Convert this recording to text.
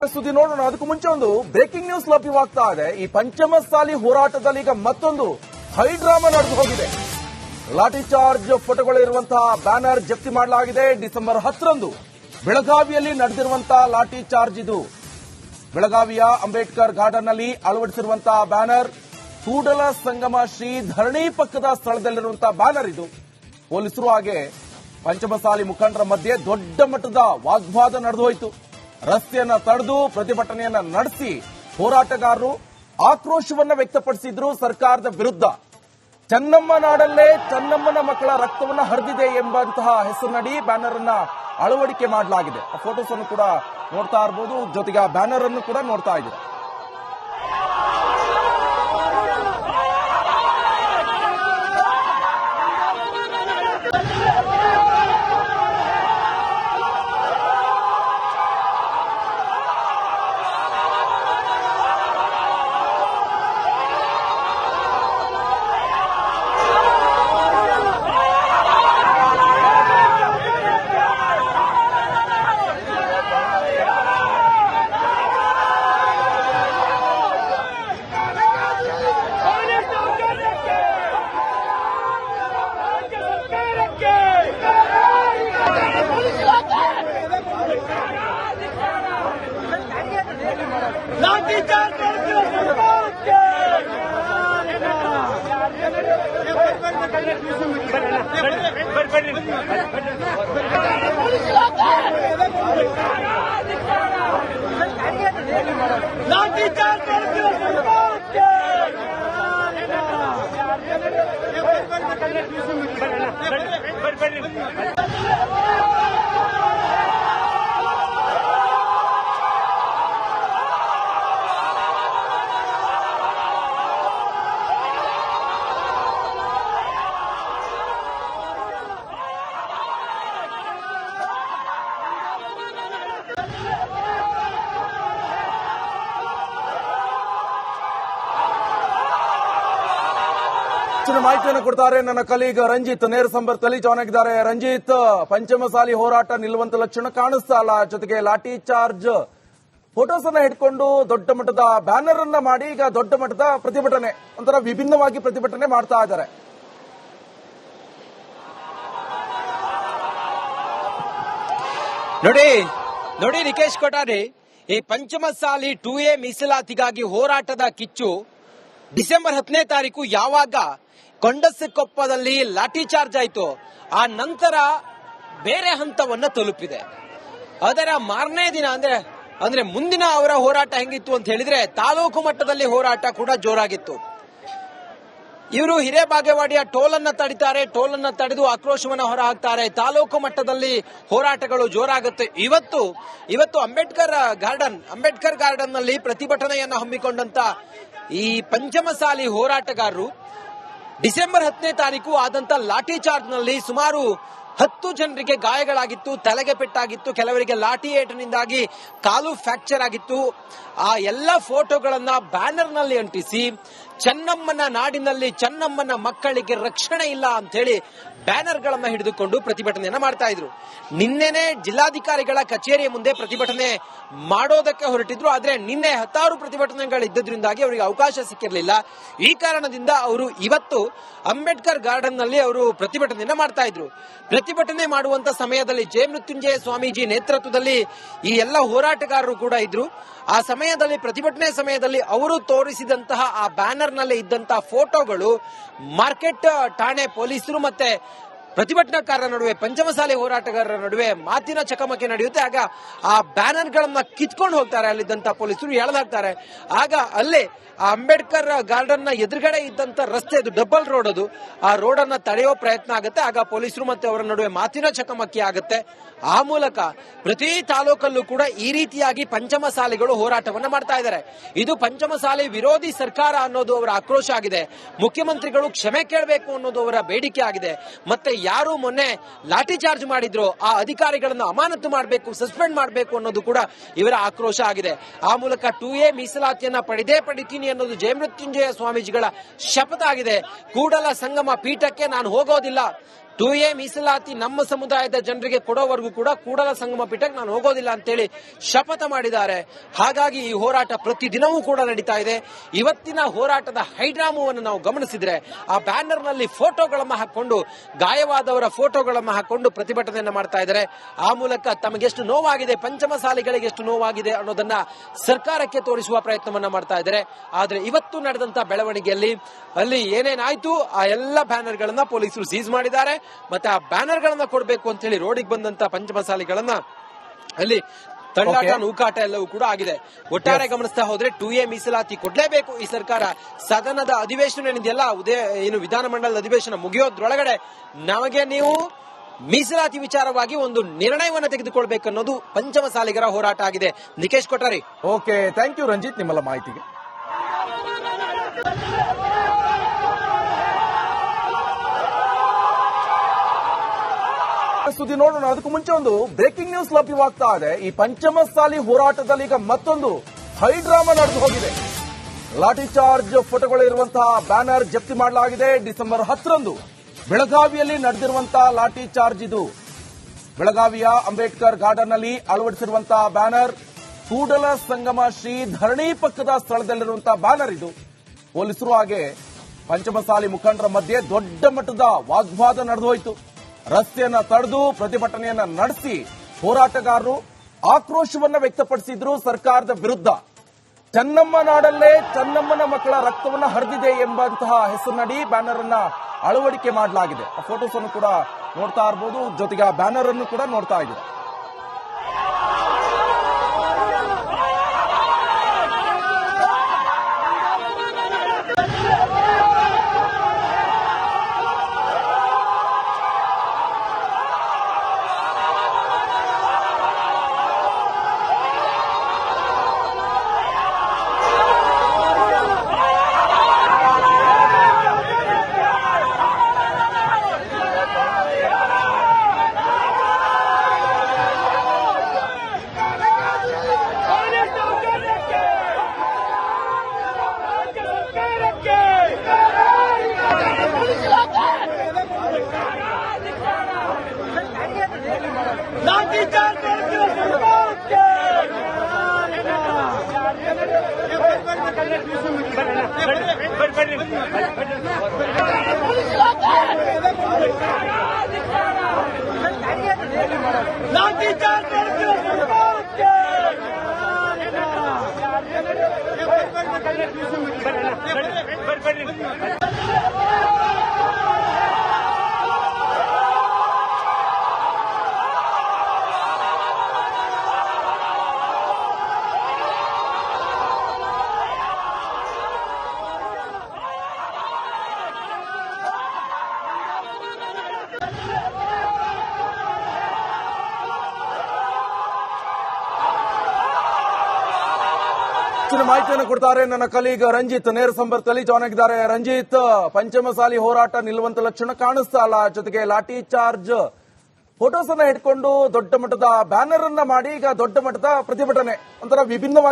ಸುದ್ದಿ ನೋಡೋಣ. ಅದಕ್ಕೂ ಮುಂಚೆ ಒಂದು ಬ್ರೇಕಿಂಗ್ ನ್ಯೂಸ್ ಲಭ್ಯವಾಗ್ತಾ ಇದೆ. ಈ ಪಂಚಮಸಾಲಿ ಹೋರಾಟದಲ್ಲಿ ಈಗ ಮತ್ತೊಂದು ಹೈ ಡ್ರಾಮಾ ನಡೆದು ಹೋಗಿದೆ. ಲಾಠಿ ಚಾರ್ಜ್ ಫೋಟೋಗಳು ಇರುವಂತಹ ಬ್ಯಾನರ್ ಜಪ್ತಿ ಮಾಡಲಾಗಿದೆ. ಡಿಸೆಂಬರ್ 10ರಂದು ಬೆಳಗಾವಿಯಲ್ಲಿ ನಡೆದಿರುವಂತಹ ಲಾಠಿ ಚಾರ್ಜ್ ಇದು. ಬೆಳಗಾವಿಯ ಅಂಬೇಡ್ಕರ್ ಗಾರ್ಡನ್ ನಲ್ಲಿ ಅಳವಡಿಸಿರುವಂತಹ ಬ್ಯಾನರ್ ಕೂಡಲ ಸಂಗಮ ಶ್ರೀ ಧರಣಿ ಪಕ್ಕದ ಸ್ಥಳದಲ್ಲಿರುವಂತಹ ಬ್ಯಾನರ್ ಇದು. ಪೊಲೀಸರು ಹಾಗೆ ಪಂಚಮಸಾಲಿ ಮುಖಂಡರ ಮಧ್ಯೆ ದೊಡ್ಡ ಮಟ್ಟದ ವಾಗ್ವಾದ ನಡೆದು ಹೋಯಿತು. ರಸ್ತೆಯನ್ನ ತಡೆದು ಪ್ರತಿಭಟನೆಯನ್ನ ನಡೆಸಿ ಹೋರಾಟಗಾರರು ಆಕ್ರೋಶವನ್ನ ವ್ಯಕ್ತಪಡಿಸಿದ್ರು ಸರ್ಕಾರದ ವಿರುದ್ಧ. ಚೆನ್ನಮ್ಮ ನಾಡಲ್ಲೇ ಚೆನ್ನಮ್ಮನ ಮಕ್ಕಳ ರಕ್ತವನ್ನ ಹರಿದಿದೆ ಎಂಬಂತಹ ಹೆಸರಿನಡಿ ಬ್ಯಾನರ್ ಅನ್ನ ಅಳವಡಿಕೆ ಮಾಡಲಾಗಿದೆ. ಆ ಫೋಟೋಸ್ ಅನ್ನು ಕೂಡ ನೋಡ್ತಾ ಇರಬಹುದು, ಜೊತೆಗೆ ಆ ಬ್ಯಾನರ್ ಅನ್ನು ಕೂಡ ನೋಡ್ತಾ ಇದ್ದೀರಾ. ಮಾಹಿತಿಯನ್ನು ಕೊಡ್ತಾರೆ ನನ್ನ ಕಲೀಗ್ ರಂಜಿತ್. ನೇರ ಸಂಪರ್ಕದಲ್ಲಿ ಜಾಯ್ನ್ ಆಗಿದ್ದಾರೆ. ರಂಜಿತ್, ಪಂಚಮಸಾಲಿ ಹೋರಾಟ ನಿಲ್ಲುವಂತ ಲಕ್ಷಣ ಕಾಣಿಸ್ತಾ ಇಲ್ಲ, ಜೊತೆಗೆ ಲಾಠಿ ಚಾರ್ಜ್ ಫೋಟೋಸ್ ಅನ್ನ ಹಿಡ್ಕೊಂಡು ದೊಡ್ಡ ಮಟ್ಟದ ಬ್ಯಾನರ್ ಅನ್ನ ಮಾಡಿ ಈಗ ದೊಡ್ಡ ಮಟ್ಟದ ಪ್ರತಿಭಟನೆ, ಒಂಥರ ವಿಭಿನ್ನವಾಗಿ ಪ್ರತಿಭಟನೆ ಮಾಡ್ತಾ ಇದ್ದಾರೆ. ನೋಡಿ ನಿಕೇಶ್ ಕೊಠಾರಿ, ಈ ಪಂಚಮಸಾಲಿ 2A ಮೀಸಲಾತಿಗಾಗಿ ಹೋರಾಟದ ಕಿಚ್ಚು ಡಿಸೆಂಬರ್ 10ನೇ ತಾರೀಕು ಯಾವಾಗ ಕೊಂಡಸಕೊಪ್ಪದಲ್ಲಿ ಲಾಠಿ ಚಾರ್ಜ್ ಆಯಿತು, ಆ ನಂತರ ಬೇರೆ ಹಂತವನ್ನ ತಲುಪಿದೆ. ಅದರ ಮಾರನೇ ದಿನ ಅಂದ್ರೆ ಮುಂದಿನ ಅವರ ಹೋರಾಟ ಹೆಂಗಿತ್ತು ಅಂತ ಹೇಳಿದ್ರೆ ತಾಲೂಕು ಮಟ್ಟದಲ್ಲಿ ಹೋರಾಟ ಕೂಡ ಜೋರಾಗಿತ್ತು. ಇವರು ಹಿರೇಬಾಗೇವಾಡಿಯ ಟೋಲ್ ಅನ್ನ ತಡಿತಾರೆ, ಟೋಲ್ ಅನ್ನ ತಡೆದು ಆಕ್ರೋಶವನ್ನ ಹೊರಹಾಕ್ತಾರೆ. ತಾಲೂಕು ಮಟ್ಟದಲ್ಲಿ ಹೋರಾಟಗಳು ಜೋರಾಗುತ್ತೆ. ಇವತ್ತು ಅಂಬೇಡ್ಕರ್ ಗಾರ್ಡನ್ ನಲ್ಲಿ ಪ್ರತಿಭಟನೆಯನ್ನ ಹಮ್ಮಿಕೊಂಡಂತ ಈ ಪಂಚಮಸಾಲಿ ಹೋರಾಟಗಾರರು ಡಿಸೆಂಬರ್ 10ನೇ ತಾರೀಕು ಆದಂತ ಲಾಠಿ ಚಾರ್ಜ್ ನಲ್ಲಿ ಸುಮಾರು 10 ಜನರಿಗೆ ಗಾಯಗಳಾಗಿತ್ತು, ತಲೆಗೆ ಪೆಟ್ಟಾಗಿತ್ತು, ಕೆಲವರಿಗೆ ಲಾಠಿ ಏಟಿನಿಂದಾಗಿ ಕಾಲು ಫ್ರಾಕ್ಚರ್ ಆಗಿತ್ತು. ಆ ಎಲ್ಲ ಫೋಟೋಗಳನ್ನ ಬ್ಯಾನರ್ ನಲ್ಲಿ ಅಂಟಿಸಿ ಚೆನ್ನಮ್ಮನ ನಾಡಿನಲ್ಲಿ ಚೆನ್ನಮ್ಮನ ಮಕ್ಕಳಿಗೆ ರಕ್ಷಣೆ ಇಲ್ಲ ಅಂತ ಹೇಳಿ ಬ್ಯಾನರ್ ಗಳನ್ನ ಹಿಡಿದುಕೊಂಡು ಪ್ರತಿಭಟನೆಯನ್ನ ಮಾಡ್ತಾ ಇದ್ರು. ನಿನ್ನೆನೆ ಜಿಲ್ಲಾಧಿಕಾರಿಗಳ ಕಚೇರಿಯ ಮುಂದೆ ಪ್ರತಿಭಟನೆ ಮಾಡೋದಕ್ಕೆ ಹೊರಟಿದ್ರು. ಆದ್ರೆ ನಿನ್ನೆ 10 ಪ್ರತಿಭಟನೆಗಳಿದ್ದದ್ರಿಂದಾಗಿ ಅವರಿಗೆ ಅವಕಾಶ ಸಿಕ್ಕಿರಲಿಲ್ಲ. ಈ ಕಾರಣದಿಂದ ಅವರು ಇವತ್ತು ಅಂಬೇಡ್ಕರ್ ಗಾರ್ಡನ್ ನಲ್ಲಿ ಅವರು ಪ್ರತಿಭಟನೆಯನ್ನ ಮಾಡ್ತಾ ಇದ್ರು. ಪ್ರತಿಭಟನೆ ಮಾಡುವಂತ ಸಮಯದಲ್ಲಿ ಜಯ ಮೃತ್ಯುಂಜಯ ಸ್ವಾಮೀಜಿ ನೇತೃತ್ವದಲ್ಲಿ ಈ ಎಲ್ಲ ಹೋರಾಟಗಾರರು ಕೂಡ ಇದ್ರು. ಆ ಸಮಯದಲ್ಲಿ ಪ್ರತಿಭಟನೆ ಸಮಯದಲ್ಲಿ ಅವರು ತೋರಿಸಿದಂತಹ ಆ ಬ್ಯಾನರ್ ನಲ್ಲಿ ಇದ್ದಂತಹ ಫೋಟೋಗಳು ಮಾರ್ಕೆಟ್ ಠಾಣೆ ಪೊಲೀಸರು ಮತ್ತೆ ಪ್ರತಿಭಟನಾಕಾರರ ನಡುವೆ, ಪಂಚಮಸಾಲಿ ಹೋರಾಟಗಾರರ ನಡುವೆ ಮಾತಿನ ಚಕಮಕಿ ನಡೆಯುತ್ತೆ. ಆಗ ಆ ಬ್ಯಾನರ್ ಗಳನ್ನ ಕಿತ್ಕೊಂಡು ಹೋಗ್ತಾರೆ ಅಲ್ಲಿದ್ದಂತ ಪೊಲೀಸರು, ಎಳೆದಾಡ್ತಾರೆ. ಆಗ ಅಲ್ಲೇ ಆ ಅಂಬೇಡ್ಕರ್ ಗಾರ್ಡನ್ ನ ಎದುರುಗಡೆ ಇದ್ದಂತ ರಸ್ತೆ, ಅದು ಡಬಲ್ ರೋಡ್, ಆ ರೋಡ್ ಅನ್ನ ತಡೆಯೋ ಪ್ರಯತ್ನ ಆಗುತ್ತೆ. ಆಗ ಪೊಲೀಸರು ಮತ್ತೆ ಅವರ ನಡುವೆ ಮಾತಿನ ಚಕಮಕಿ ಆಗುತ್ತೆ. ಆ ಮೂಲಕ ಪ್ರತಿ ತಾಲೂಕಲ್ಲೂ ಕೂಡ ಈ ರೀತಿಯಾಗಿ ಪಂಚಮಸಾಲಿಗಳು ಹೋರಾಟವನ್ನ ಮಾಡ್ತಾ ಇದ್ದಾರೆ. ಇದು ಪಂಚಮಸಾಲಿ ವಿರೋಧಿ ಸರ್ಕಾರ ಅನ್ನೋದು ಅವರ ಆಕ್ರೋಶ ಆಗಿದೆ. ಮುಖ್ಯಮಂತ್ರಿಗಳು ಕ್ಷಮೆ ಕೇಳಬೇಕು ಅನ್ನೋದು ಅವರ ಬೇಡಿಕೆ ಆಗಿದೆ. ಮತ್ತೆ ಯಾರು ಮೊನ್ನೆ ಲಾಠಿ ಚಾರ್ಜ್ ಮಾಡಿದ್ರು ಆ ಅಧಿಕಾರಿಗಳನ್ನು ಅಮಾನತು ಮಾಡಬೇಕು, ಸಸ್ಪೆಂಡ್ ಮಾಡಬೇಕು ಅನ್ನೋದು ಕೂಡ ಇವರ ಆಕ್ರೋಶ ಆಗಿದೆ. ಆ ಮೂಲಕ 2A ಮೀಸಲಾತಿಯನ್ನ ಪಡಿತೀನಿ ಅನ್ನೋದು ಜಯಮೃತ್ಯುಂಜಯ ಸ್ವಾಮೀಜಿಗಳ ಶಪಥ ಆಗಿದೆ. ಕೂಡಲ ಸಂಗಮ ಪೀಠಕ್ಕೆ ನಾನು ಹೋಗೋದಿಲ್ಲ, 2A ಮೀಸಲಾತಿ ನಮ್ಮ ಸಮುದಾಯದ ಜನರಿಗೆ ಕೊಡೋವರೆಗೂ ಕೂಡ ಕೂಡಲ ಸಂಗಮ ಪೀಠಕ್ಕೆ ನಾನು ಹೋಗೋದಿಲ್ಲ ಅಂತೇಳಿ ಶಪಥ ಮಾಡಿದ್ದಾರೆ. ಹಾಗಾಗಿ ಈ ಹೋರಾಟ ಪ್ರತಿದಿನವೂ ಕೂಡ ನಡೀತಾ ಇದೆ. ಇವತ್ತಿನ ಹೋರಾಟದ ಹೈಡ್ರಾಮವನ್ನು ನಾವು ಗಮನಿಸಿದ್ರೆ ಆ ಬ್ಯಾನರ್ ನಲ್ಲಿ ಫೋಟೋಗಳನ್ನು ಹಾಕೊಂಡು ಗಾಯವಾದವರ ಫೋಟೋಗಳನ್ನು ಹಾಕೊಂಡು ಪ್ರತಿಭಟನೆಯನ್ನ ಮಾಡ್ತಾ ಇದ್ದಾರೆ. ಆ ಮೂಲಕ ತಮಗೆಷ್ಟು ನೋವಾಗಿದೆ, ಪಂಚಮಸಾಲಿಗಳಿಗೆ ಎಷ್ಟು ನೋವಾಗಿದೆ ಅನ್ನೋದನ್ನ ಸರ್ಕಾರಕ್ಕೆ ತೋರಿಸುವ ಪ್ರಯತ್ನವನ್ನ ಮಾಡ್ತಾ ಇದ್ದಾರೆ. ಆದ್ರೆ ಇವತ್ತು ನಡೆದಂತ ಬೆಳವಣಿಗೆಯಲ್ಲಿ ಅಲ್ಲಿ ಏನೇನಾಯ್ತು ಆ ಎಲ್ಲ ಬ್ಯಾನರ್ ಗಳನ್ನ ಪೊಲೀಸರು ಸೀಸ್ ಮಾಡಿದ್ದಾರೆ. ಮತ್ತೆ ಆ ಬ್ಯಾನರ್ ಗಳನ್ನ ಕೊಡಬೇಕು ಅಂತ ಹೇಳಿ ರೋಡಿಗೆ ಬಂದಂತ ಪಂಚಮಸಾಲಿಗಳನ್ನ ಅಲ್ಲಿ ತಳ್ಳಾಟ ನೂಕಾಟ ಎಲ್ಲವೂ ಕೂಡ ಆಗಿದೆ. ಒಟ್ಟಾರೆ ಗಮನಿಸ್ತಾ ಹೋದ್ರೆ 2A ಮೀಸಲಾತಿ ಕೊಡ್ಲೇಬೇಕು ಈ ಸರ್ಕಾರ. ಸದನದ ಅಧಿವೇಶನ ಏನಿದೆಯಲ್ಲ, ಏನು ವಿಧಾನಮಂಡಲದ ಅಧಿವೇಶನ ಮುಗಿಯೋದ್ರೊಳಗಡೆ ನಮಗೆ ನೀವು ಮೀಸಲಾತಿ ವಿಚಾರವಾಗಿ ಒಂದು ನಿರ್ಣಯವನ್ನು ತೆಗೆದುಕೊಳ್ಬೇಕು ಅನ್ನೋದು ಪಂಚಮಸಾಲಿಗರ ಹೋರಾಟ ಆಗಿದೆ. Nikesh Kothari. Okay, thank you Ranjith ನಿಮ್ಮೆಲ್ಲ ಮಾಹಿತಿಗೆ. ಸುದ್ದಿ ನೋಡೋಣ. ಅದಕ್ಕೂ ಮುಂಚೆ ಒಂದು ಬ್ರೇಕಿಂಗ್ ನ್ಯೂಸ್ ಲಭ್ಯವಾಗ್ತಾ ಇದೆ. ಈ ಪಂಚಮಸಾಲಿ ಹೋರಾಟದಲ್ಲಿ ಈಗ ಮತ್ತೊಂದು ಹೈಡ್ರಾಮಾ ನಡೆದು ಹೋಗಿದೆ. ಲಾಠಿ ಚಾರ್ಜ್ ಫೋಟೋಗಳಿರುವಂತಹ ಬ್ಯಾನರ್ ಜಪ್ತಿ ಮಾಡಲಾಗಿದೆ. ಡಿಸೆಂಬರ್ 10ರಂದು ಬೆಳಗಾವಿಯಲ್ಲಿ ನಡೆದಿರುವಂತಹ ಲಾಠಿ ಚಾರ್ಜ್ ಇದು. ಬೆಳಗಾವಿಯ ಅಂಬೇಡ್ಕರ್ ಗಾರ್ಡನ್ ನಲ್ಲಿ ಅಳವಡಿಸಿರುವಂತಹ ಬ್ಯಾನರ್, ಕೂಡಲ ಸಂಗಮ ಶ್ರೀ ಧರಣಿ ಪಕ್ಕದ ಸ್ಥಳದಲ್ಲಿರುವಂತಹ ಬ್ಯಾನರ್ ಇದು. ಪೊಲೀಸರು ಹಾಗೆ ಪಂಚಮಸಾಲಿ ಮುಖಂಡರ ಮಧ್ಯೆ ದೊಡ್ಡ ಮಟ್ಟದ ವಾಗ್ವಾದ ನಡೆದು ಹೋಯಿತು. ರಸ್ತೆಯನ್ನ ತಡೆದು ಪ್ರತಿಭಟನೆಯನ್ನ ನಡೆಸಿ ಹೋರಾಟಗಾರರು ಆಕ್ರೋಶವನ್ನ ವ್ಯಕ್ತಪಡಿಸಿದ್ರು ಸರ್ಕಾರದ ವಿರುದ್ಧ. ಚೆನ್ನಮ್ಮ ನಾಡಲ್ಲೇ ಚೆನ್ನಮ್ಮನ ಮಕ್ಕಳ ರಕ್ತವನ್ನ ಹರಿದಿದೆ ಎಂಬಂತಹ ಹೆಸರಿನಡಿ ಬ್ಯಾನರ್ ಅನ್ನ ಅಳವಡಿಕೆ ಮಾಡಲಾಗಿದೆ. ಆ ಫೋಟೋಸ್ ಅನ್ನು ಕೂಡ ನೋಡ್ತಾ ಇರಬಹುದು, ಜೊತೆಗೆ ಆ ಬ್ಯಾನರ್ ಅನ್ನು ಕೂಡ ನೋಡ್ತಾ ಇದ್ದೀರಾ. ಮಾಹಿತಿಯನ್ನು ಕೊಡ್ತಾರೆ ನನ್ನ ಕಲೀಗ್ ರಂಜಿತ್. ನೇರ ಸಂಪರ್ಕದಲ್ಲಿ ಜಾಯ್ನ್ ಆಗಿದ್ದಾರೆ. ರಂಜಿತ್, ಪಂಚಮಸಾಲಿ ಹೋರಾಟ ನಿಲ್ಲುವಂತ ಲಕ್ಷಣ ಕಾಣಿಸ್ತಾ ಇಲ್ಲ. ಜೊತೆಗೆ ಲಾಠಿ ಚಾರ್ಜ್ ಫೋಟೋಸ್ ಅನ್ನ ಹಿಡ್ಕೊಂಡು ದೊಡ್ಡ ಮಟ್ಟದ ಬ್ಯಾನರ್ ಅನ್ನ ಮಾಡಿ ಈಗ ದೊಡ್ಡ ಮಟ್ಟದ ಪ್ರತಿಭಟನೆ, ಒಂಥರ ವಿಭಿನ್ನವಾಗಿ